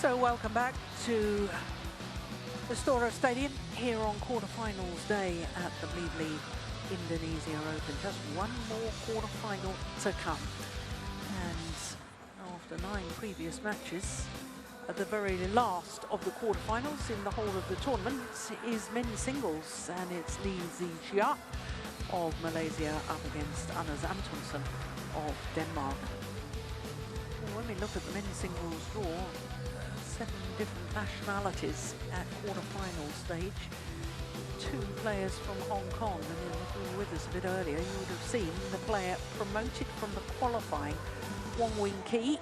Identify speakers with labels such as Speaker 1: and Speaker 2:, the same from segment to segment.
Speaker 1: So welcome back to the Istora Stadium here on quarterfinals day at the BWF Indonesia Open. Just one more quarterfinal to come. And after 9 previous matches, at the very last of the quarterfinals in the whole of the tournament is men's singles, and it's Zii Jia of Malaysia up against ANTONSEN of Denmark. Well, when we look at the men's singles draw, 7 different nationalities at quarterfinal stage. 2 players from Hong Kong, and if you were with us a bit earlier, you would have seen the player promoted from the qualifying, Wong Wing Ki,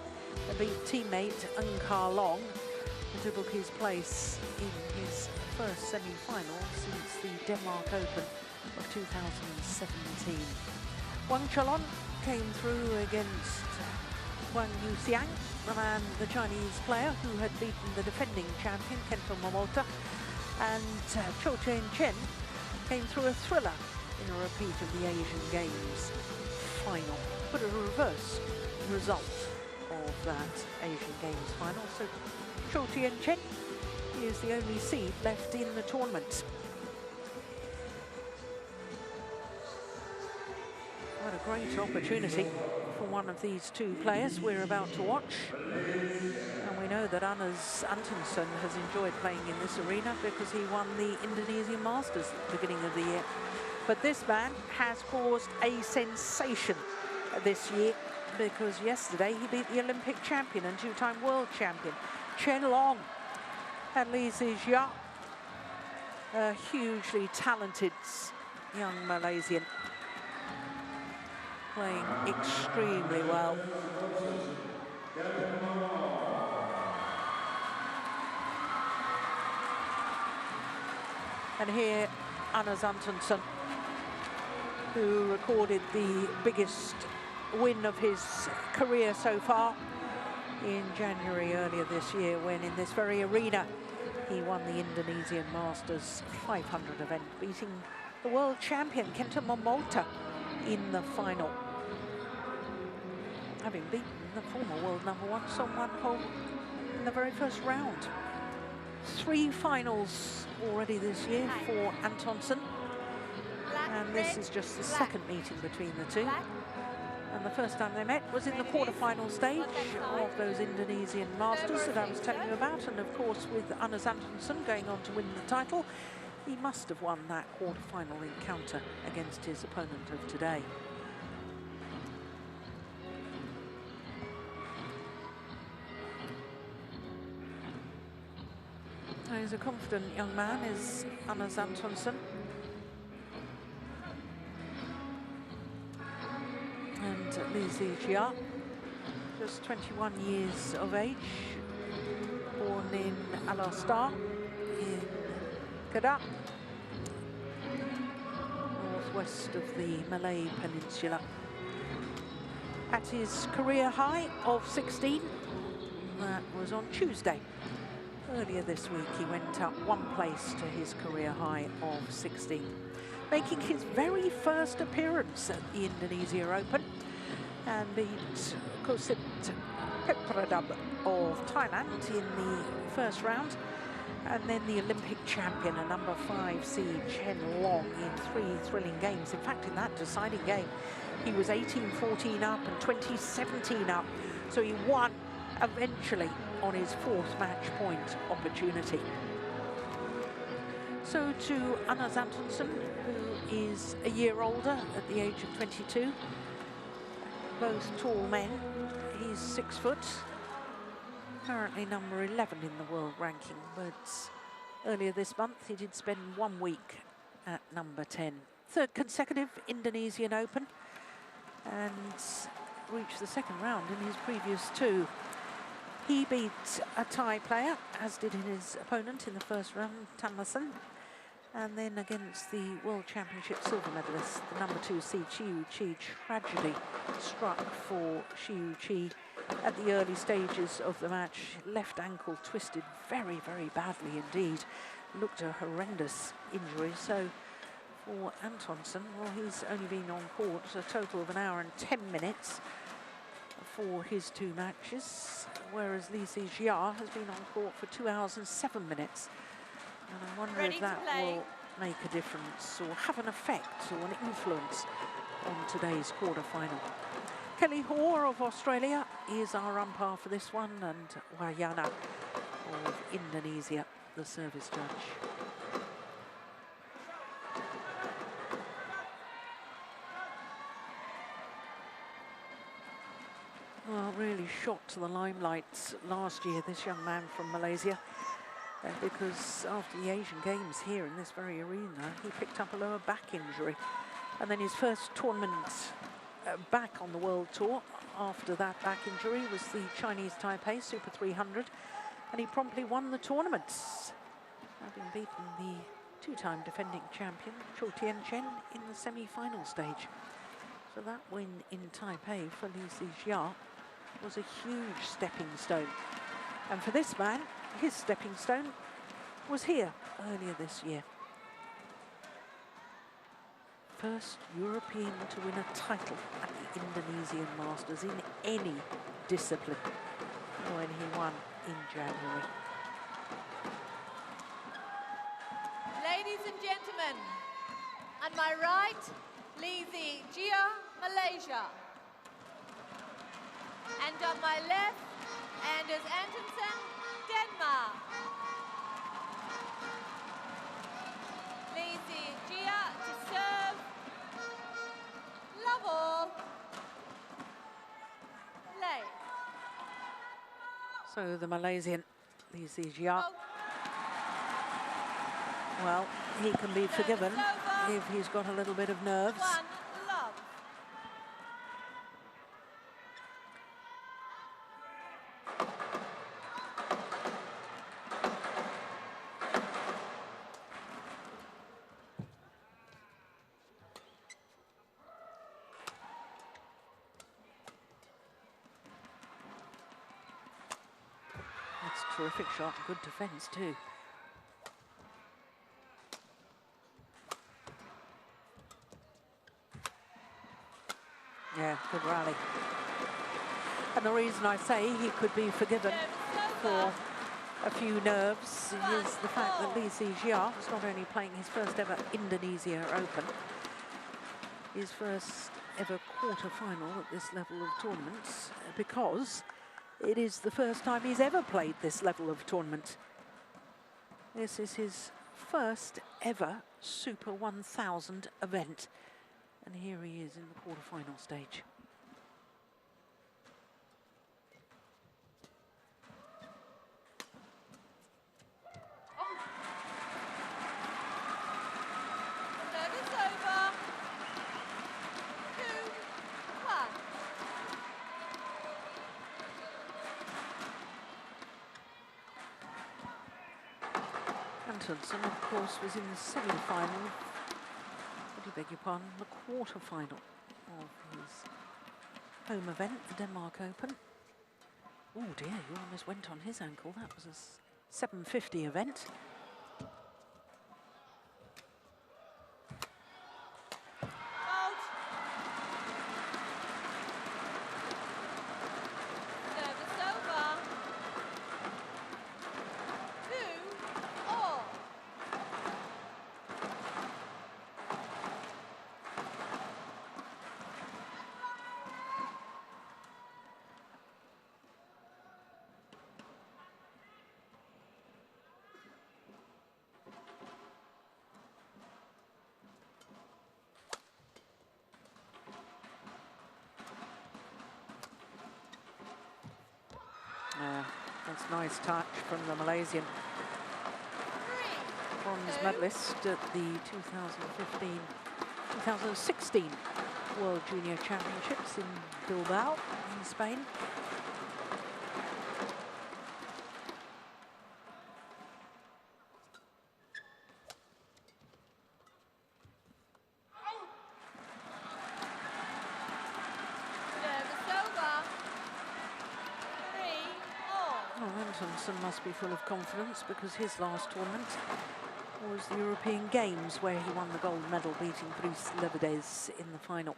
Speaker 1: beat teammate Ng Ka Long to book his place in his first semi-final since the Denmark Open of 2017. Wang Chalon came through against Wang Yuxiang, the Chinese player who had beaten the defending champion Kento Momota, and Cho Chen Chen came through a thriller in a repeat of the Asian Games final, but a reverse result of that Asian Games final. So Cho Chen Chen is the only seed left in the tournament. What a great opportunity for one of these 2 players we're about to watch. And we know that ANTONSEN has enjoyed playing in this arena because he won the Indonesian Masters at the beginning of the year. But this man has caused a sensation this year because yesterday he beat the Olympic champion and 2-time world champion Chen Long. And Zii Jia, a hugely talented young Malaysian, playing extremely well. And here, ANTONSEN, who recorded the biggest win of his career so far in January earlier this year, when in this very arena he won the Indonesian Masters 500 event, beating the world champion Kento Momota in the final, having beaten the former world #1 Son Wan Ho in the very first round. 3 finals already this year for ANTONSEN, and this is just the 2nd meeting between the 2. And the first time they met was in the quarterfinal stage of those Indonesian Masters that I was telling you about. And of course, with ANTONSEN going on to win the title, he must have won that quarterfinal encounter against his opponent of today. He's a confident young man, is ANTONSEN. And Zii Jia, just 21 years of age, born in Al-Astar in Kedah, northwest of the Malay Peninsula. At his career high of 16, that was on Tuesday. Earlier this week, he went up 1 place to his career high of 16, making his very first appearance at the Indonesia Open, and beat Kosit Pepradab of Thailand in the first round, and then the Olympic champion, a #5 seed, Chen Long, in 3 thrilling games. In fact, in that deciding game, he was 18-14 up and 20-17 up, so he won eventually on his 4th match point opportunity. So to ANTONSEN, who is a year older at the age of 22, both tall men. He's 6 foot, currently number 11 in the world ranking, but earlier this month he did spend 1 week at number 10. 3rd consecutive Indonesian Open, and reached the 2nd round in his previous 2. He beat a Thai player, as did his opponent in the first round, Tamasen, and then against the World Championship silver medalist, the #2 seed, Zii Jia. Tragedy struck for Zii Jia at the early stages of the match. Left ankle twisted very, very badly indeed. Looked a horrendous injury. So for ANTONSEN, well, he's only been on court a total of 1 hour and 10 minutes. for his 2 matches, whereas Zii Jia has been on court for 2 hours and 7 minutes. And I wonder if that will make a difference or have an effect or an influence on today's quarter-final. Kelly Hoare of Australia is our umpire for this one, and Wayana of Indonesia, the service judge. Well, really shot to the limelight last year, this young man from Malaysia, because after the Asian Games here in this very arena, he picked up a lower back injury. And then his first tournament back on the World Tour after that back injury was the Chinese Taipei Super 300, and he promptly won the tournament, having beaten the 2-time defending champion Zhou Tianchen in the semi-final stage. So that win in Taipei for Zii Jia was a huge stepping stone. And for this man, his stepping stone was here earlier this year. First European to win a title at the Indonesian Masters in any discipline, when he won in January.
Speaker 2: Ladies and gentlemen, on my right, Zii Jia, Malaysia. And on my left, Anders Antonsen, Denmark. Zii Jia to serve. Love all. Play.
Speaker 1: So the Malaysian Zii Jia, well, he can be forgiven if he's got a little bit of nerves.
Speaker 2: Love.
Speaker 1: That's a terrific shot, good defence too. Yeah, good rally. And the reason I say he could be forgiven for a few nerves is the fact that Zii Jia is not only playing his first ever Indonesia Open, his first ever quarter-final at this level of tournaments, because it is the first time he's ever played this level of tournament. This is his first ever Super 1000 event. And here he is in the quarter-final stage.
Speaker 2: Service over. 2-1.
Speaker 1: Antonsen, of course, was in the semi-final. I beg your pardon, the quarter-final of his home event, the Denmark Open. Oh dear, you almost went on his ankle. That was a 750 event. That's a nice touch from the Malaysian bronze medalist at the 2016 World Junior Championships in Bilbao in Spain. Antonsen must be full of confidence because his last tournament was the European Games where he won the gold medal, beating Brice Levedez in the final.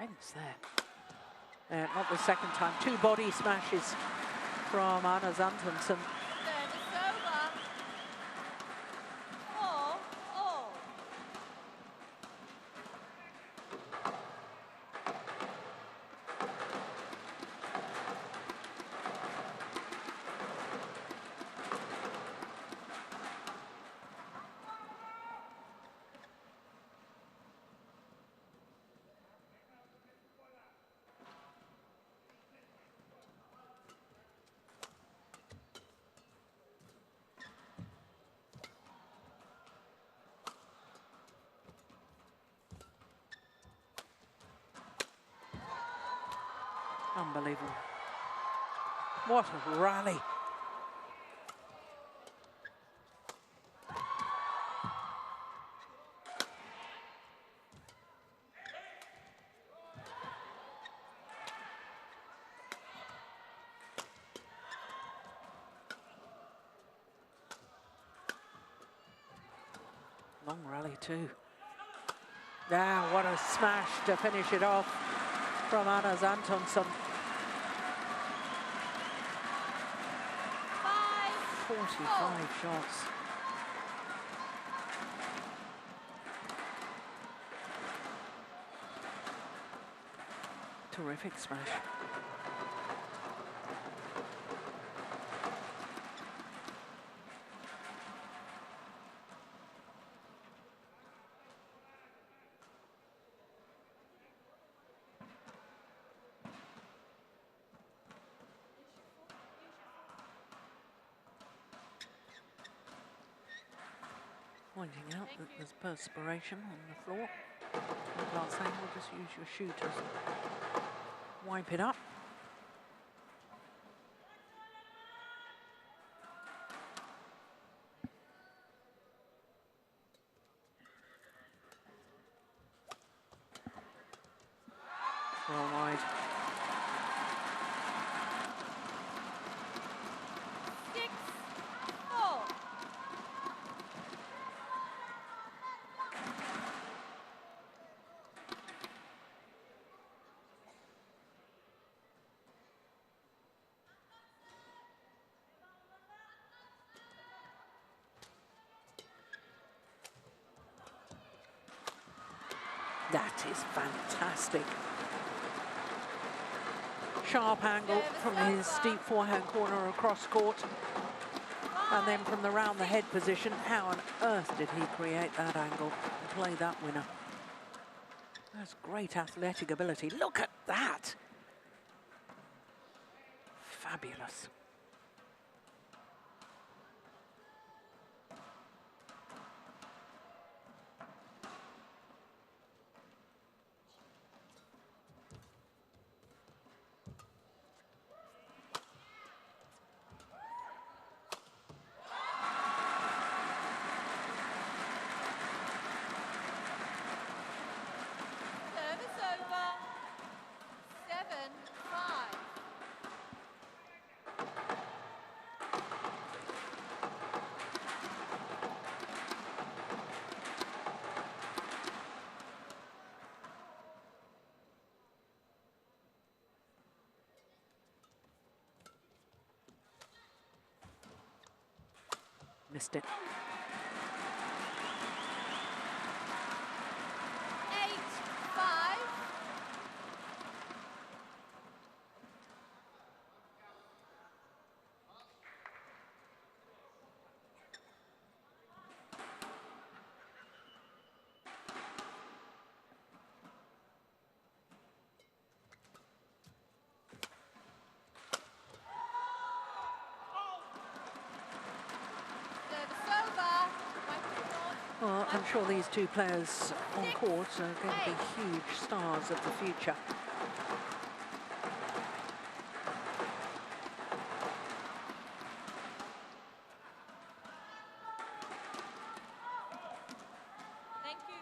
Speaker 1: defence there. Not the second time. 2 body smashes from Anders Antonsen.
Speaker 2: Service over. 4-all.
Speaker 1: Unbelievable. What a rally. Long rally too. Now, what a smash to finish it off from Anders Antonsen. 45 shots. Terrific smash. Pointing out that there's perspiration on the floor. Glass angle, just use your shoe to wipe it up. Well wide.
Speaker 2: 6-4.
Speaker 1: That is fantastic. Sharp angle from his steep forehand corner across court. And then from the round the head position, how on earth did he create that angle and play that winner? That's great athletic ability. Look at that. Fabulous.
Speaker 2: Service over. 7-5.
Speaker 1: Missed it.
Speaker 2: 8-5. Service over.
Speaker 1: Well, I'm sure these two players on court are going to be huge stars of the future.
Speaker 2: Thank you.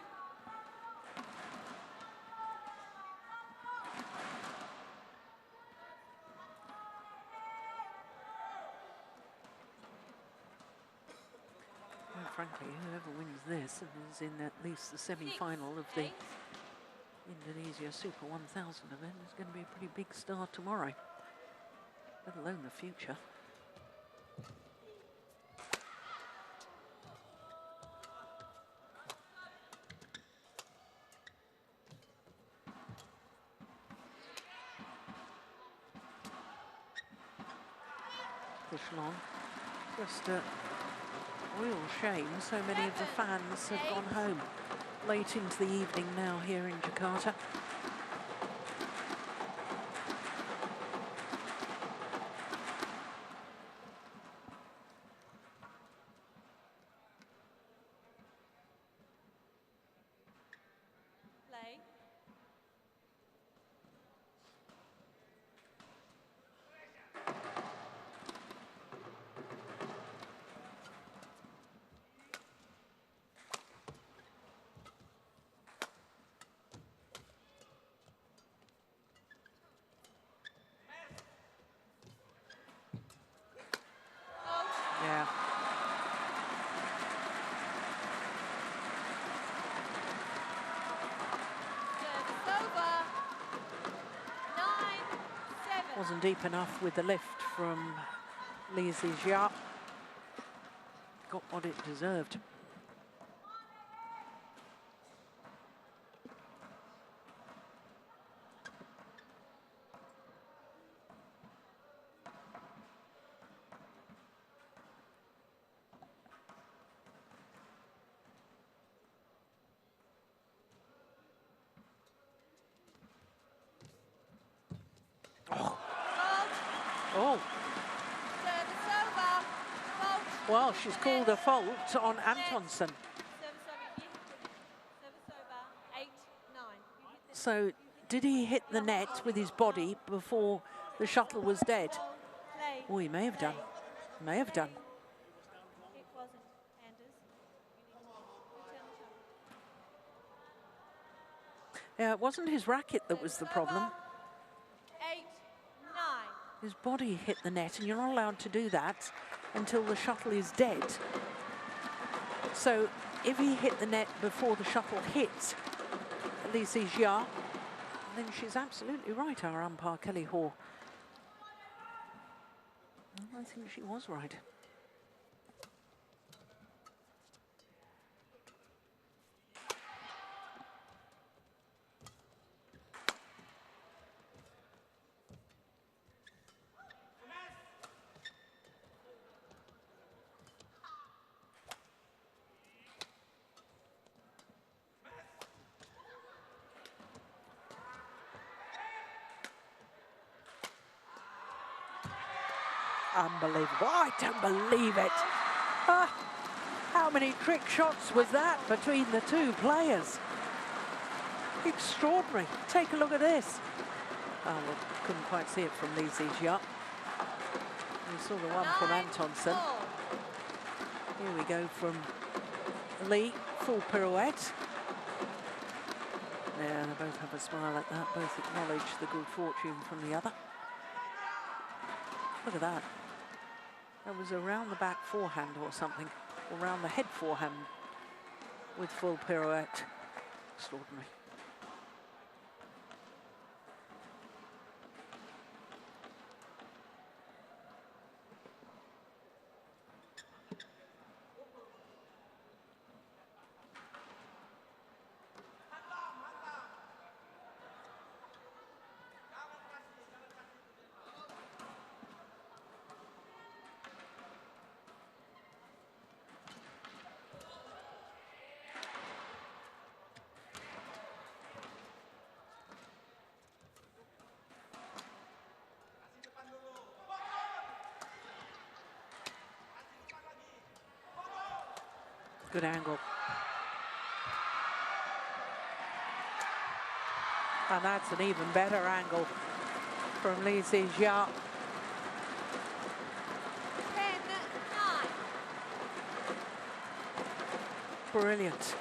Speaker 1: Quite frankly, whoever wins this is in at least the semi-final of the Indonesia Super 1000 event is going to be a pretty big start tomorrow, let alone the future. Push long. Just a real shame so many of the fans have gone home late into the evening now here in Jakarta. Yeah. Wasn't deep enough with the lift from Zii Jia. Got what it deserved. Oh. Well, she's called a fault on ANTONSEN. So, did he hit the net with his body before the shuttle was dead? Oh, he may have done. May have done. Yeah, it wasn't his racket that was the problem. His body hit the net, and you're not allowed to do that until the shuttle is dead. So if he hit the net before the shuttle hit Zii Jia, then she's absolutely right, our umpire, Kelly Hoare. I think she was right. Unbelievable. I don't believe it. How many trick shots was that between the two players? Extraordinary. Take a look at this. Oh, well, couldn't quite see it from Zii Jia. We saw the one from ANTONSEN. Here we go from Lee, full pirouette. Yeah, they both have a smile at that, both acknowledge the good fortune from the other. Look at that. That was around the back forehand or something, or around the head forehand with full pirouette. Extraordinary. Good angle. And that's an even better angle from Zii Jia.
Speaker 2: 10-9.
Speaker 1: Brilliant.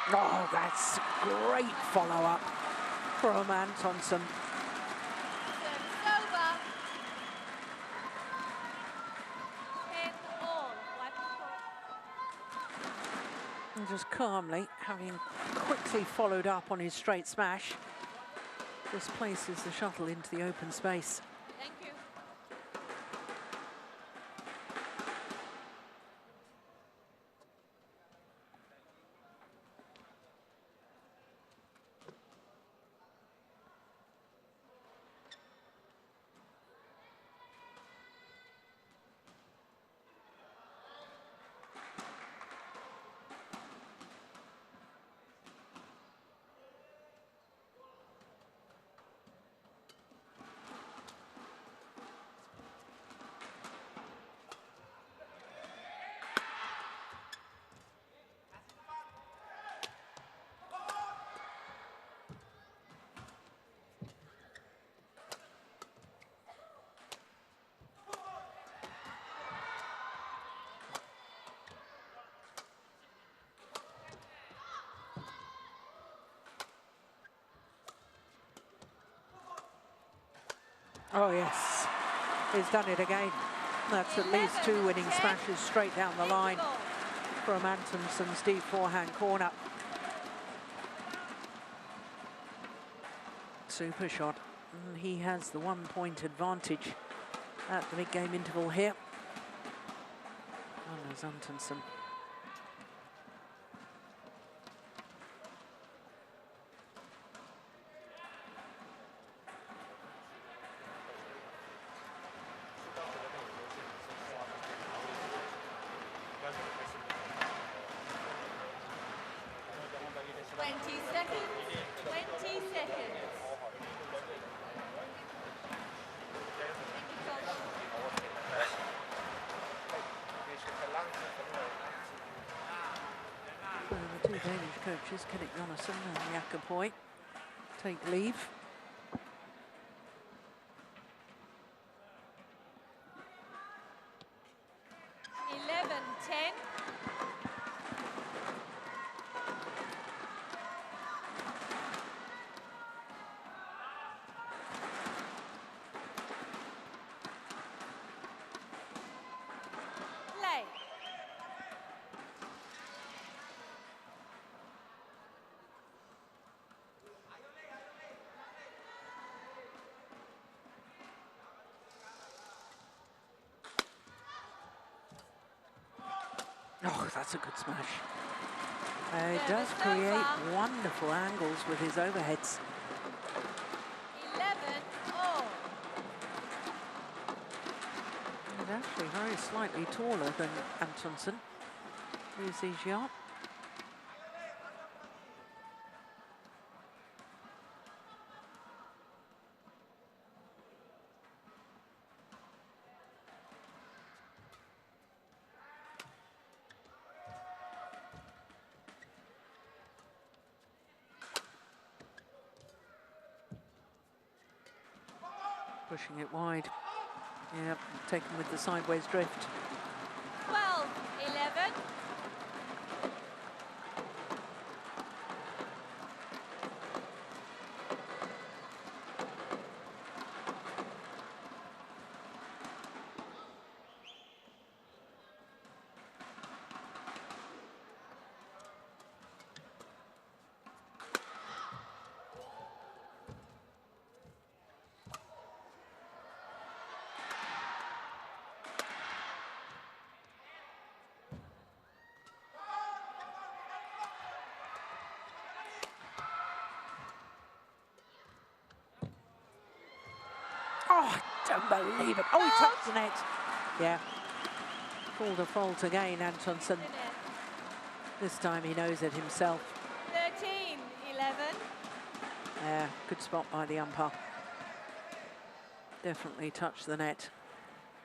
Speaker 1: Oh, that's great follow-up from Antonsen.
Speaker 2: Service over. 10-all. Wipe the court.
Speaker 1: And just calmly, having quickly followed up on his straight smash, just places the shuttle into the open space.
Speaker 2: Thank you.
Speaker 1: Oh yes, he's done it again. That's at least 2 winning smashes straight down the line from Antonsen's deep forehand corner. Super shot. And he has the 1-point advantage at the mid-game interval here. And there's Antonsen. The 2 Danish coaches, Kenneth Jonassen and Jakob Hoy, take leave. Oh, that's a good smash. He does create wonderful angles with his overheads.
Speaker 2: 11-all.
Speaker 1: He's actually very slightly taller than Antonsen. Here's Zii Jia. Pushing it wide. Yep, taken with the sideways drift.
Speaker 2: 12-11.
Speaker 1: Oh, I don't believe it. Oh, he touched the net. Yeah. Called a fault again, Antonsen. This time he knows it himself.
Speaker 2: 13-11.
Speaker 1: Yeah, good spot by the umpire. Definitely touched the net.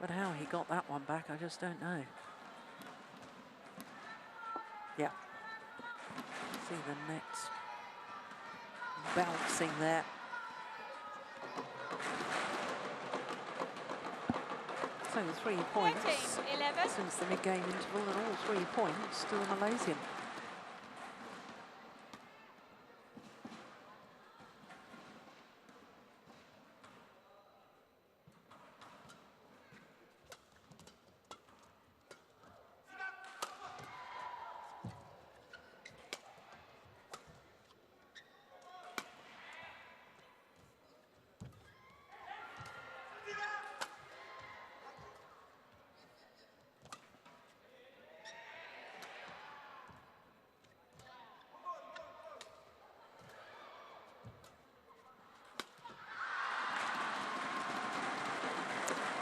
Speaker 1: But how he got that one back, I just don't know. Yeah. See the net bouncing there. So 3 points
Speaker 2: 13-11.
Speaker 1: since the mid-game interval, and all 3 points to the Malaysian.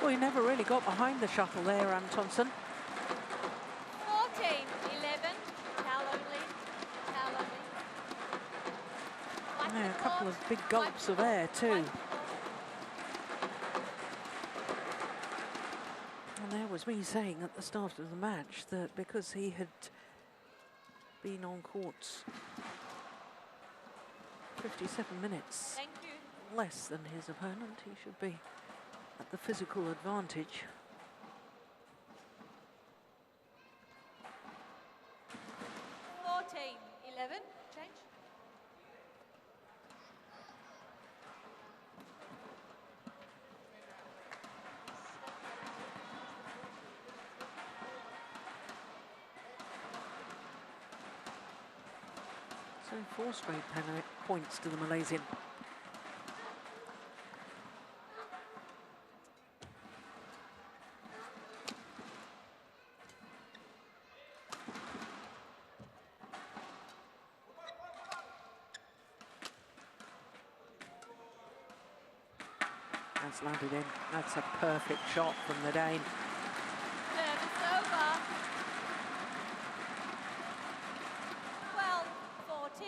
Speaker 1: Well, he never really got behind the shuttle there, Antonsen.
Speaker 2: 14, 11. Towel only. Towel only.
Speaker 1: Yeah, a couple of big gulps of air too. And there was me saying at the start of the match that because he had been on court 57 minutes
Speaker 2: Thank you.
Speaker 1: less than his opponent, he should be at the physical advantage.
Speaker 2: Fourteen, 11. Change.
Speaker 1: So 4 straight points to the Malaysian. That's landed in. That's a perfect shot from the Dane.
Speaker 2: Service over. 12, 14.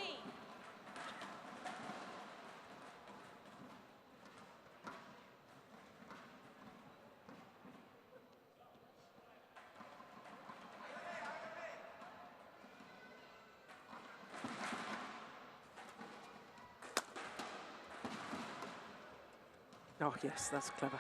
Speaker 1: Oh yes, that's clever.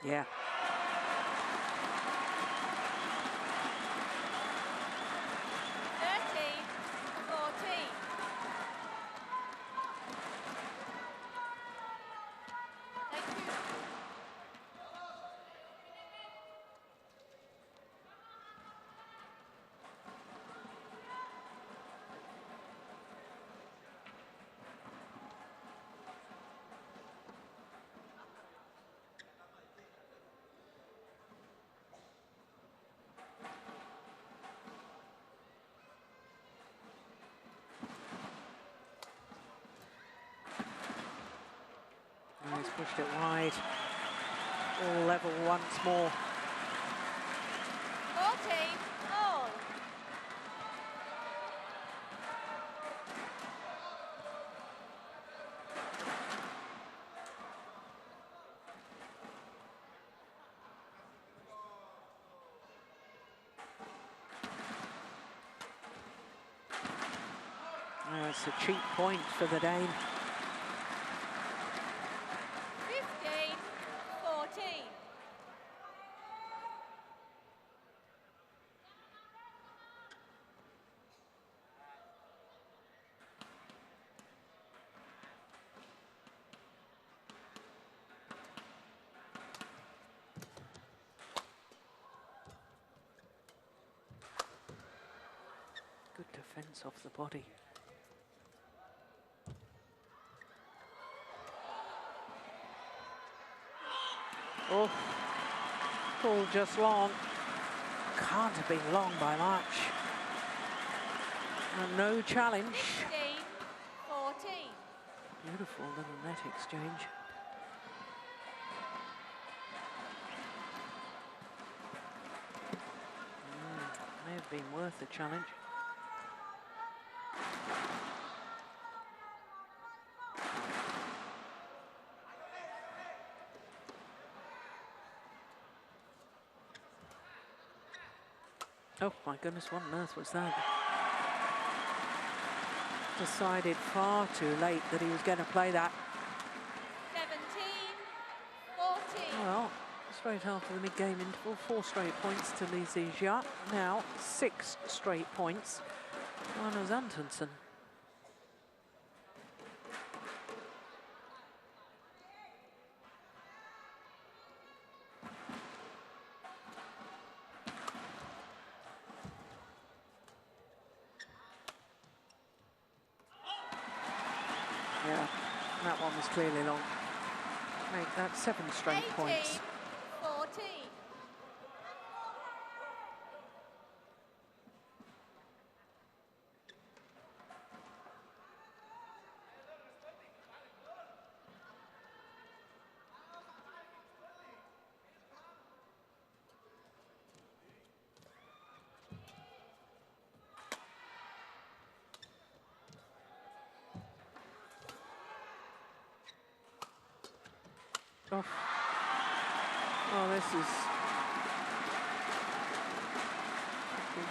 Speaker 1: Yeah.
Speaker 2: 13, 14. Thank you.
Speaker 1: Oh, he's pushed it wide. All level once more.
Speaker 2: 14, all.
Speaker 1: Oh, it's a cheap point for the Dane.
Speaker 2: 15, 14.
Speaker 1: Good defense off the body. Oh, pulled just long. Can't have been long by much. And no challenge.
Speaker 2: 15, 14.
Speaker 1: Beautiful little net exchange. May have been worth a challenge. Oh my goodness, what on earth was that? Decided far too late that he was going to play that.
Speaker 2: 17, 14.
Speaker 1: Well, straight after the mid-game interval, 4 straight points to Zii Jia. Now 6 straight points. One is ANTONSEN. Yeah, that one was clearly long. Make that 7 straight points.
Speaker 2: 14.
Speaker 1: Oh, oh, this is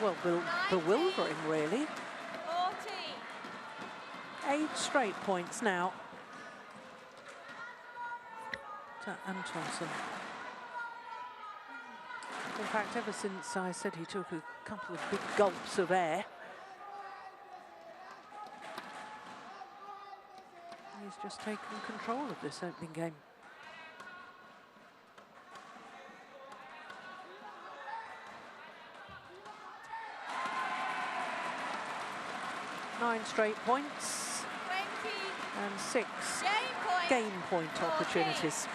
Speaker 1: well bewildering, really.
Speaker 2: 14.
Speaker 1: 8 straight points now to Antonsen. In fact, ever since I said he took a couple of big gulps of air, he's just taken control of this opening game. Nine straight points
Speaker 2: 20.
Speaker 1: and 6
Speaker 2: Game point.
Speaker 1: opportunities.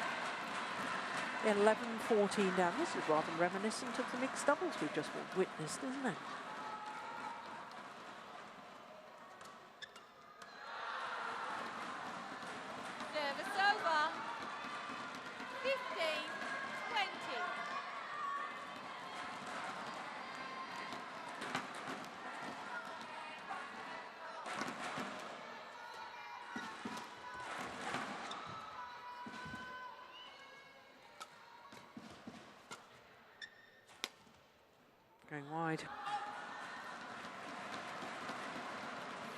Speaker 1: 11-14 down. This is rather reminiscent of the mixed doubles we've just witnessed, isn't it?
Speaker 2: Service over. 15, 20.
Speaker 1: Going wide.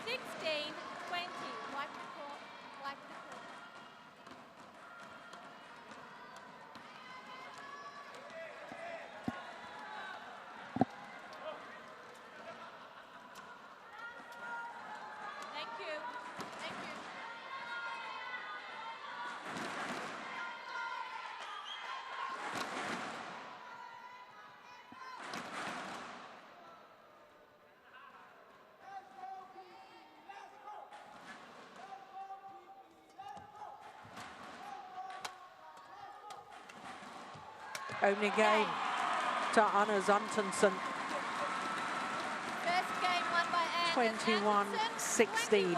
Speaker 2: 16, 20. Wipe the court. Wipe the court. Thank you. Thank you.
Speaker 1: Opening game to Anders Antonsen.
Speaker 2: First game won by Anders
Speaker 1: 21-16.
Speaker 2: 21-16.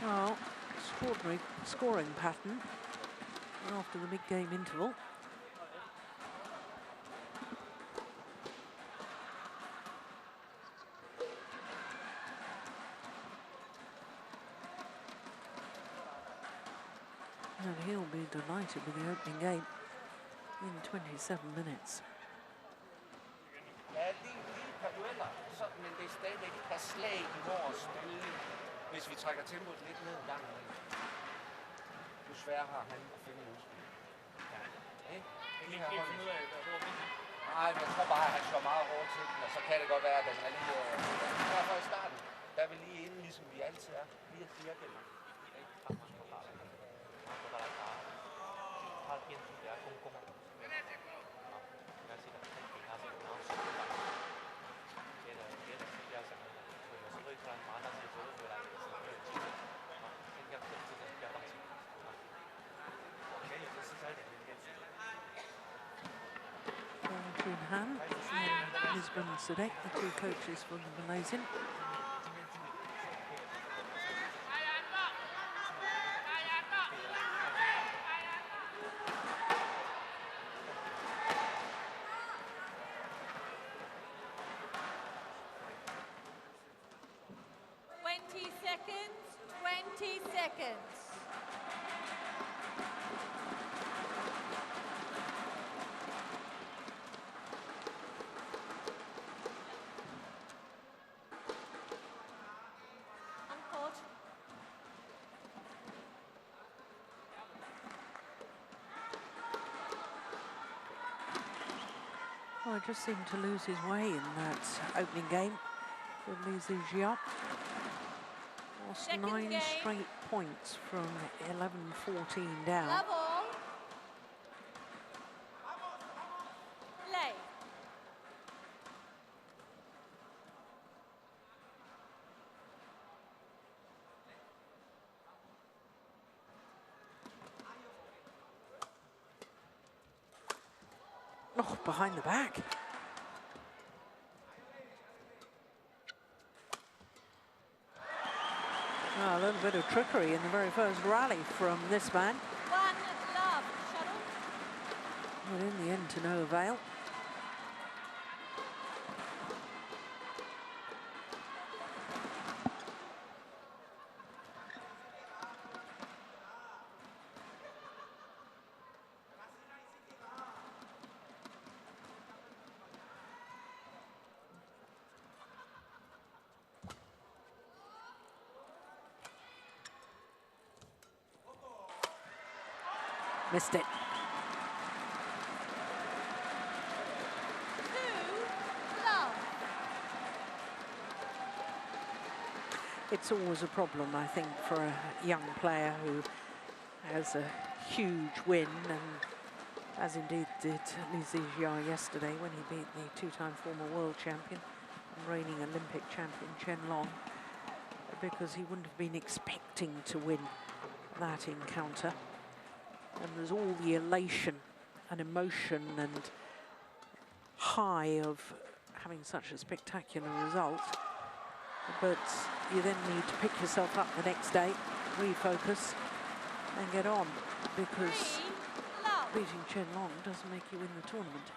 Speaker 1: Well, extraordinary scoring pattern after the mid-game interval. And he'll be delighted with the opening game in 27 minutes.
Speaker 3: Ja, lige par dueller, men det er stadigvæk et par slag i vores spil, hvis vi trækker tempoet lidt ned en gang. Jo sværere har han at finde en udspil. Ja. Nej, men jeg tror bare, at han slår meget hårdt til den, og så kan det godt være, at den er lige... Derfor i starten, der er vi lige inde, ligesom vi altid er. Lige at dirke den.
Speaker 1: Han and Lisbon Sadek, the two coaches for the Malaysian. Well, he just seemed to lose his way in that opening game for Zii Jia. Lost
Speaker 2: Second
Speaker 1: 9
Speaker 2: game.
Speaker 1: straight points from 11-14 down.
Speaker 2: Level. Play.
Speaker 1: Oh, behind the back. Oh, a little bit of trickery in the very first rally from this man.
Speaker 2: 1-love shuttle.
Speaker 1: But in the end, to no avail. Missed it.
Speaker 2: 2-love.
Speaker 1: It's always a problem, I think, for a young player who has a huge win, and as indeed did Zii Jia yesterday when he beat the two-time former world champion and reigning Olympic champion Chen Long, because he wouldn't have been expecting to win that encounter. And there's all the elation and emotion and high of having such a spectacular result. But you then need to pick yourself up the next day, refocus, and get on, because
Speaker 2: 3-love.
Speaker 1: beating Chen Long doesn't make you win the tournament.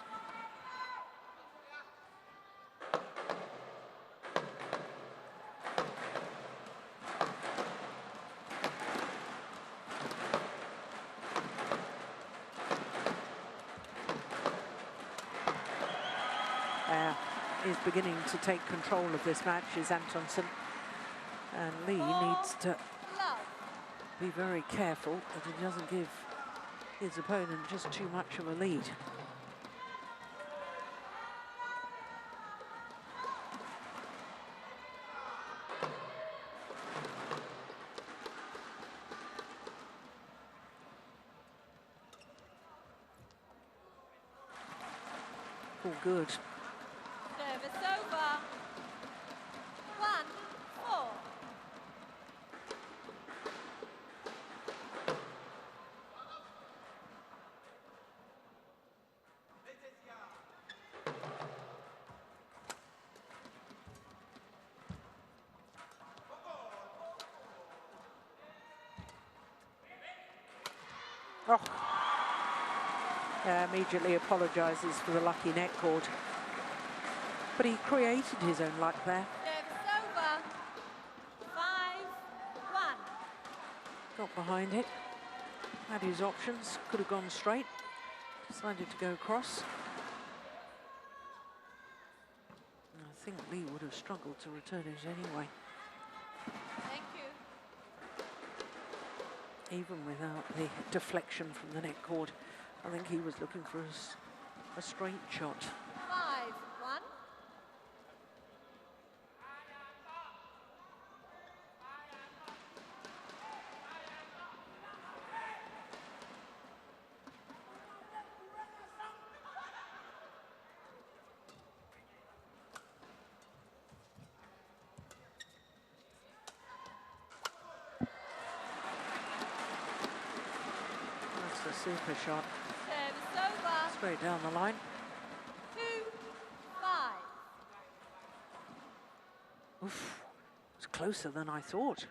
Speaker 1: Is beginning to take control of this match is Antonsen, and Lee needs to
Speaker 2: Love.
Speaker 1: be very careful that he doesn't give his opponent just too much of a lead. All good.
Speaker 2: Service over. 1-4.
Speaker 1: Oh. Immediately apologises for the lucky net cord. But he created his own luck there.
Speaker 2: Service over. 5-1.
Speaker 1: Got behind it. Had his options. Could have gone straight. Decided to go across. And I think Lee would have struggled to return it anyway.
Speaker 2: Thank you.
Speaker 1: Even without the deflection from the net cord. I think he was looking for a straight shot.
Speaker 2: 5-1.
Speaker 1: That's a super shot.
Speaker 2: Service over.
Speaker 1: Straight down the line.
Speaker 2: 2-5.
Speaker 1: Oof. It's closer than I thought.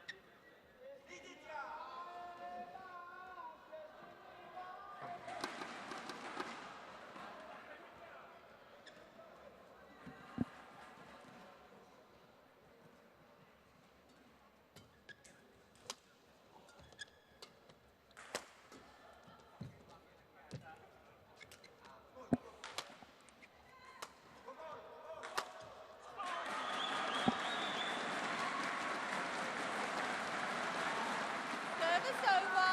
Speaker 2: Service over.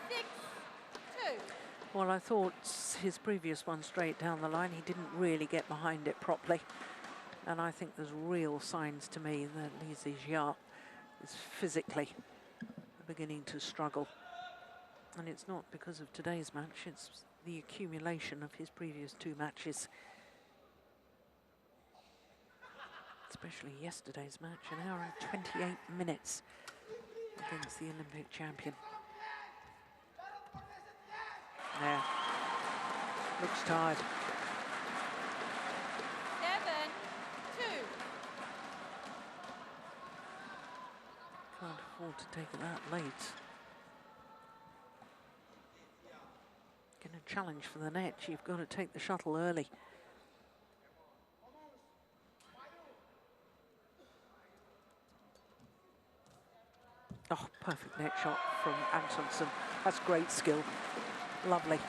Speaker 2: 6-2.
Speaker 1: Well, I thought his previous one straight down the line, he didn't really get behind it properly. And I think there's real signs to me that Zii Jia is physically beginning to struggle. And it's not because of today's match, it's the accumulation of his previous two matches. Especially yesterday's match, an hour and 28 minutes against the Olympic champion. There. Looks tired.
Speaker 2: 7-2.
Speaker 1: Can't afford to take it that late. Going to challenge for the net. You've got to take the shuttle early. Oh, perfect net shot from Antonsen. That's great skill. Lovely.
Speaker 2: 8-2.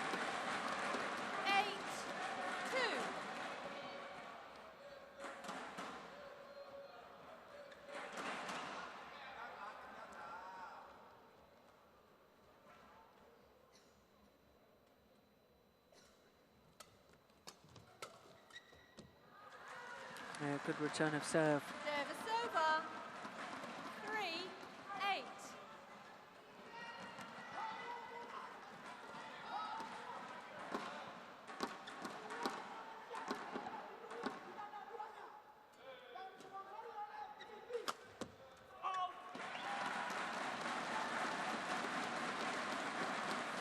Speaker 1: Yeah, good return of serve.
Speaker 2: Service over. 3-8.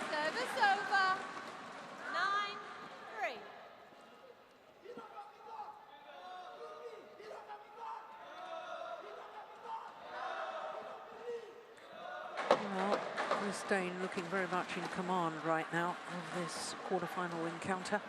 Speaker 2: Service over. 9-3.
Speaker 1: Well, Christine looking very much in command right now of this quarter-final encounter.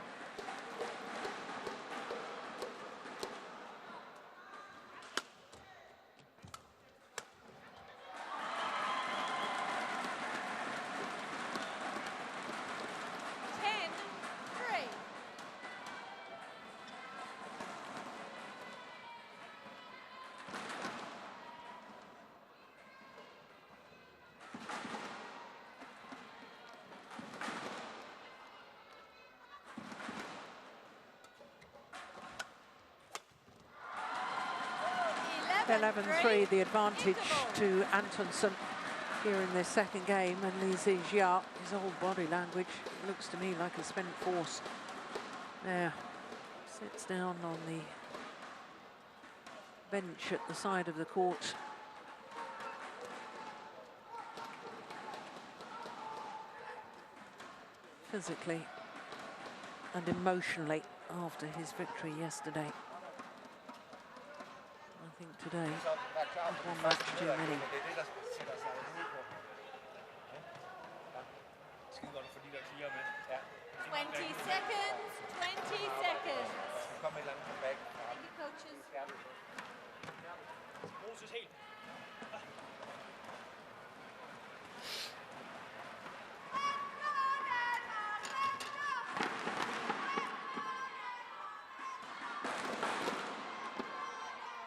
Speaker 2: Eleven
Speaker 1: 11-3, the advantage to Antonsen here in this second game, and Zii Jia, his whole body language looks to me like a spent force. There, sits down on the bench at the side of the court. Physically and emotionally after his victory yesterday. I think today, one match too many.
Speaker 2: 20 seconds, 20 seconds. Thank you, coaches.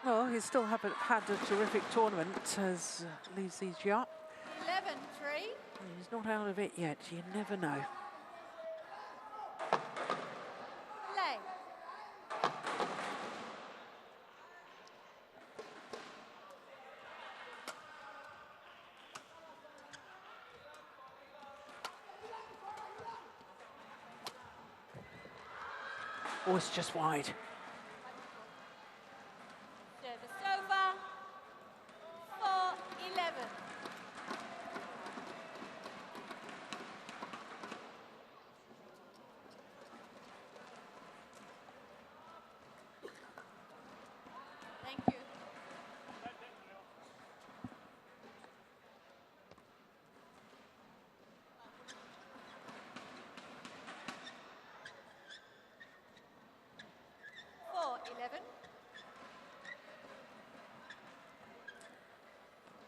Speaker 1: Well, he's still had a terrific tournament as Zii Jia.
Speaker 2: 11-3.
Speaker 1: He's not out of it yet, you never know.
Speaker 2: Play.
Speaker 1: Oh, it's just wide.
Speaker 2: Service over. 4-11. Thank you.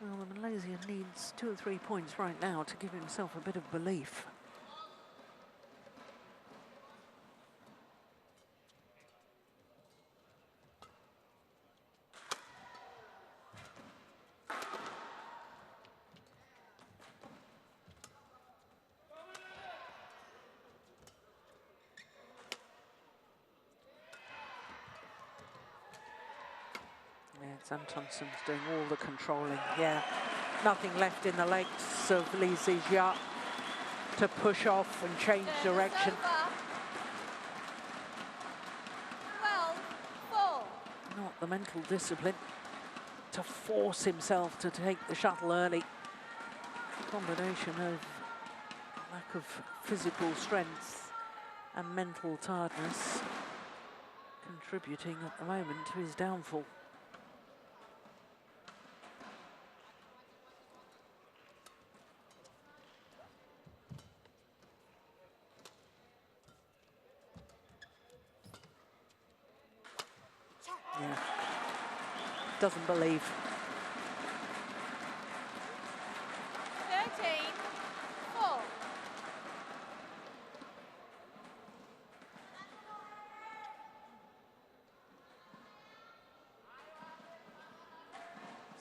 Speaker 1: Well, the Malaysia needs 2 or 3 points right now to give himself a bit of belief. Yeah, it's Antonsen's doing all the controlling. Yeah, nothing left in the legs of Zii Jia to push off and change direction.
Speaker 2: 12-4.
Speaker 1: Not the mental discipline to force himself to take the shuttle early. A combination of lack of physical strength and mental tiredness contributing at the moment to his downfall. Yeah, doesn't believe.
Speaker 2: 13-4.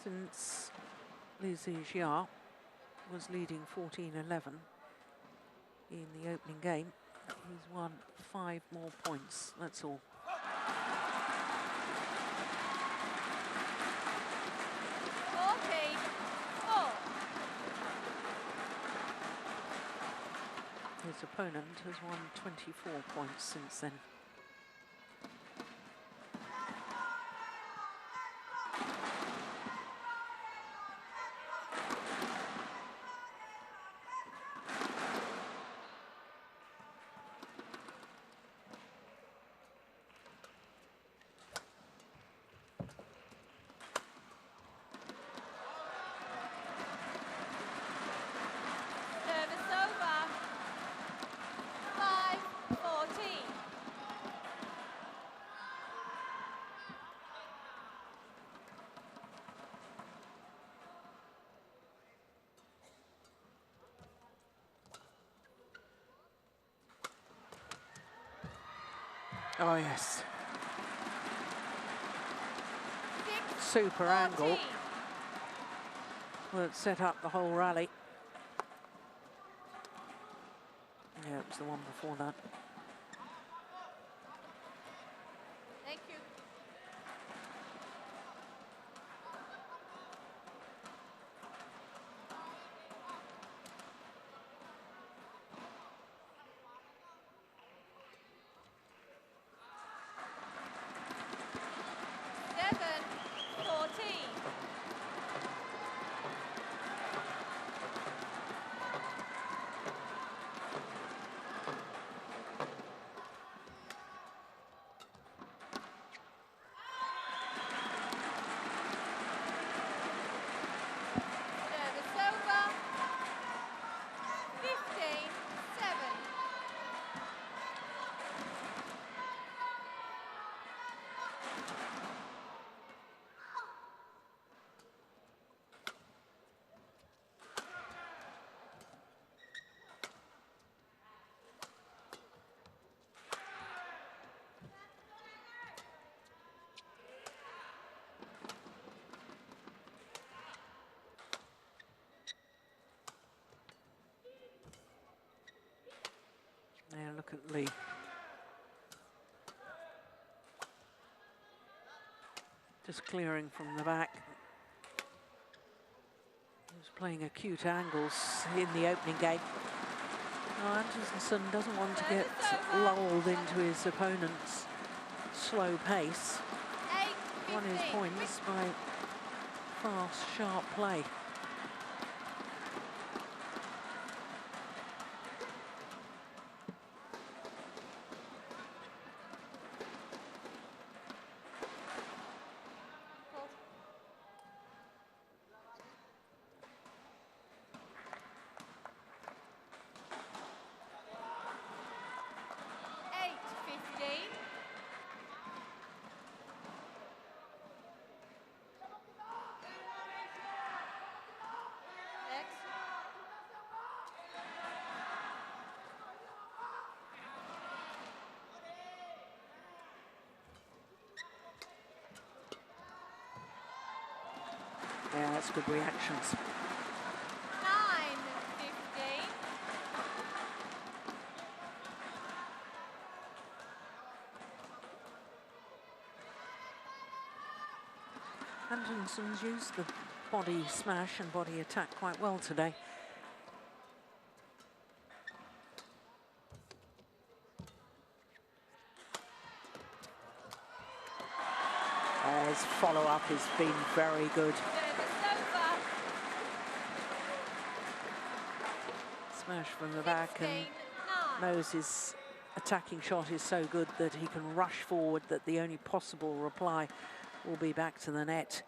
Speaker 1: Since Zii Jia was leading 14-11 in the opening game, he's won 5 more points, that's all.
Speaker 2: 14-4.
Speaker 1: His opponent has won 24 points since then.
Speaker 2: Service over. 5-14.
Speaker 1: Oh yes,
Speaker 2: 6-14.
Speaker 1: super angle that set up the whole rally. Yeah, it was the one before that.
Speaker 2: Thank you. Seven, 14. Service over. 15-7.
Speaker 1: Yeah, look at Lee. Just clearing from the back. He was playing acute angles in the opening game. Now, ANTONSEN doesn't want to get lulled into his opponent's slow pace.
Speaker 2: 8-15.
Speaker 1: Won his points by fast, sharp play. Yeah, that's good reactions.
Speaker 2: 9-15.
Speaker 1: ANTONSEN's used the body smash and body attack quite well today. His follow-up has been very good. Smash from the back and
Speaker 2: 16-9.
Speaker 1: knows his attacking shot is so good that he can rush forward, that the only possible reply will be back to the net.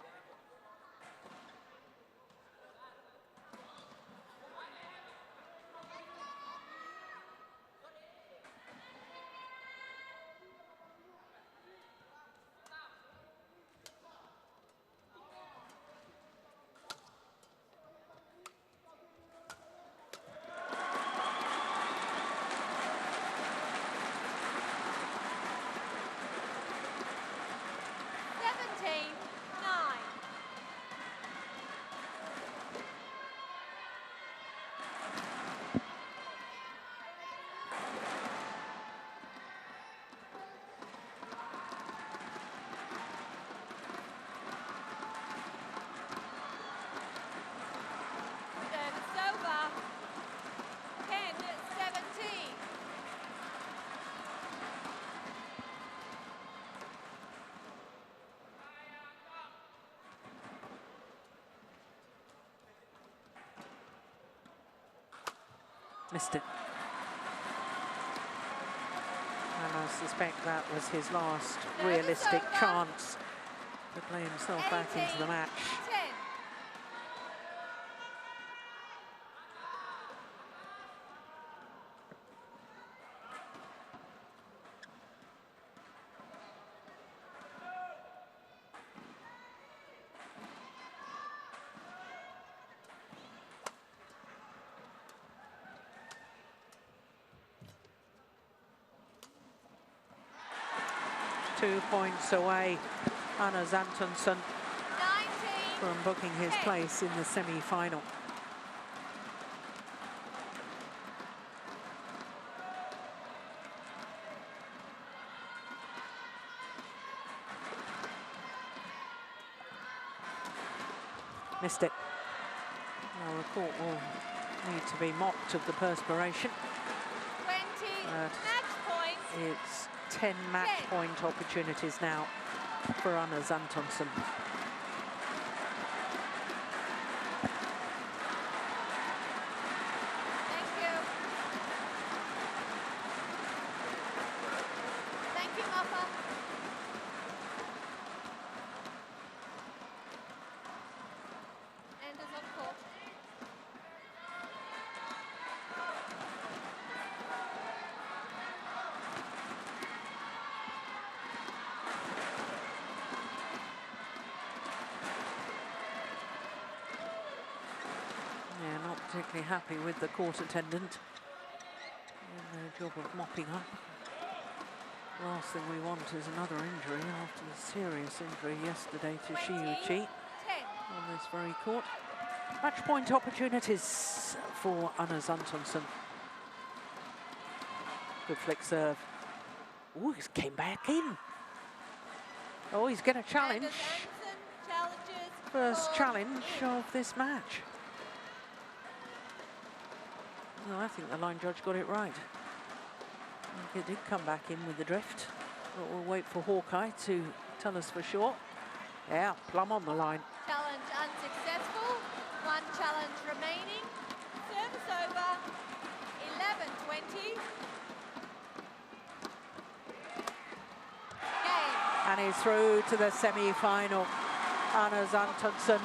Speaker 1: Missed it. And I suspect that was his last realistic chance to play himself back into the match. 2 points away, Anders Antonsen, from booking his place in the semi-final. Missed it. Well, the court will need to be mocked of the perspiration.
Speaker 2: 20 match points.
Speaker 1: It's 10 match point opportunities now for Anders Antonsen.
Speaker 2: Thank you. Thank you, Mappa. Anders on court.
Speaker 1: Yeah, not particularly happy with the court attendant in their job of mopping up. Last thing we want is another injury after the serious injury yesterday to Zii Jia on this very court. Match point opportunities for Anders Antonsen. Good flick serve. Oh, he came back in. Oh, he's going to challenge. First challenge of this match. No, I think the line judge got it right. I think it did come back in with the drift. But we'll wait for Hawkeye to tell us for sure. Yeah, plumb on the line.
Speaker 2: Challenge unsuccessful. One challenge remaining. Service over. 11-20. Game.
Speaker 1: And he's through to the semi-final. Anders Antonsen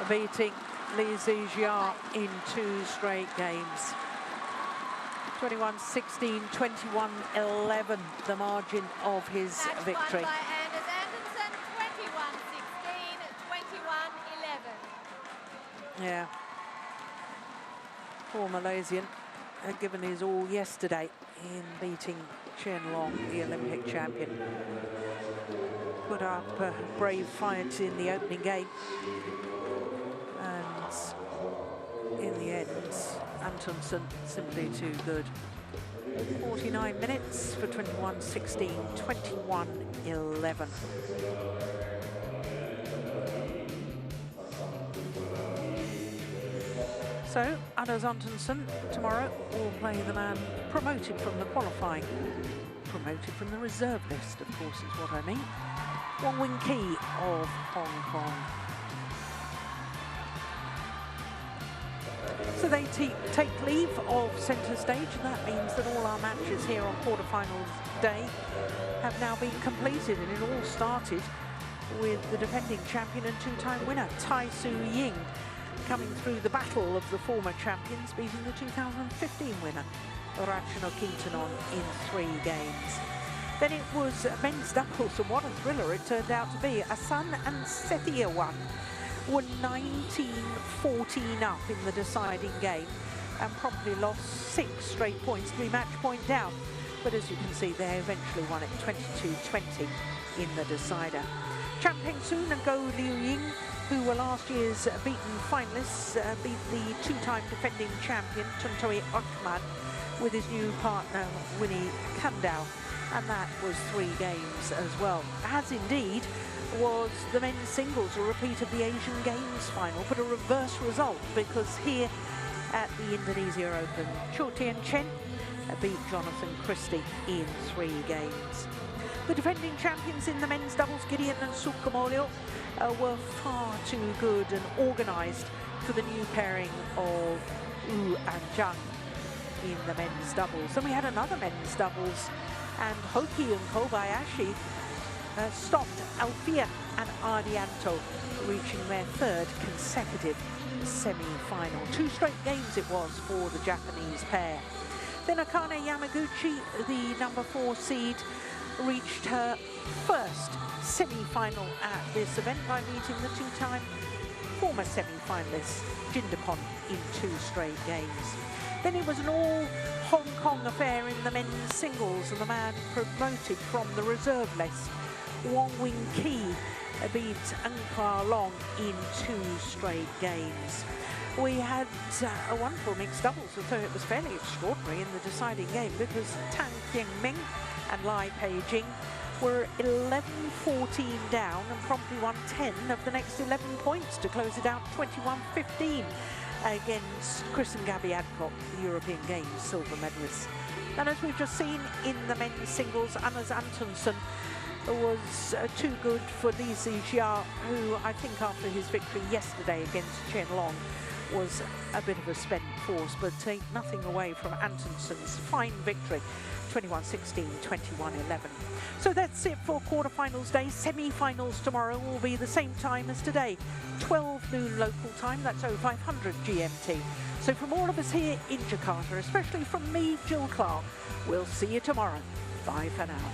Speaker 1: beating Zii Jia in 2 straight games. 21-16, 21-11, the margin of his
Speaker 2: Match
Speaker 1: victory.
Speaker 2: won by Anders Antonsen. 21-16, 21-11.
Speaker 1: Yeah. Poor Malaysian had given his all yesterday in beating Chen Long, the Olympic champion. Put up a brave fight in the opening game. And in the end, Antonsen simply too good. 49 minutes for 21-16, 21-11. So, Anders Antonsen tomorrow will play the man promoted from the qualifying. Promoted from the reserve list, of course, is what I mean. Wong Wing Ki of Hong Kong. So they take leave of centre stage, and that means that all our matches here on quarterfinals day have now been completed, and it all started with the defending champion and two-time winner, Tai Tzu Ying, coming through the battle of the former champions, beating the 2015 winner, Ratchanok Kintanon, in 3 games. Then it was men's doubles, and what a thriller it turned out to be. Asan and Sethiawan were 19-14 up in the deciding game and promptly lost 6 straight points, 3 match point down. But as you can see, they eventually won it 22-20 in the decider. Chan Peng-soon and Go Liu Ying, who were last year's beaten finalists, beat the 2-time defending champion Tuntoi Ahmad with his new partner Winnie Kandau, and that was 3 games as well. As indeed was the men's singles, a repeat of the Asian Games final, but a reverse result, because here at the Indonesia Open, Cho Tien Chen beat Jonathan Christie in 3 games. The defending champions in the men's doubles, Gideon and Sukamuljo, were far too good and organised for the new pairing of Wu and Zhang in the men's doubles. Then we had another men's doubles, and Hoki and Kobayashi stopped Alfia and Ardianto, reaching their 3rd consecutive semi-final. 2 straight games it was for the Japanese pair. Then Akane Yamaguchi, the number 4 seed, reached her 1st semi-final at this event by beating the 2-time former semi-finalist Jindapon in 2 straight games. Then it was an all Hong Kong affair in the men's singles, and the man promoted from the reserve list, Wong Wing Ki, beat Ankar Long in 2 straight games. We had a wonderful mixed doubles, although it was fairly extraordinary in the deciding game, because Tang Qiangming and Lai Peijing were 11-14 down and promptly won 10 of the next 11 points to close it out 21-15 against Chris and Gabby Adcock, the European Games silver medalists. And as we've just seen in the men's singles, Anders Antonsen was too good for Zii Jia, who I think after his victory yesterday against Chen Long was a bit of a spent force, but take nothing away from Antonsen's fine victory, 21-16, 21-11. So that's it for quarterfinals day. Semi-finals tomorrow will be the same time as today, 12 noon local time, that's 0500 GMT. So from all of us here in Jakarta, especially from me, Jill Clark, we'll see you tomorrow. Bye for now.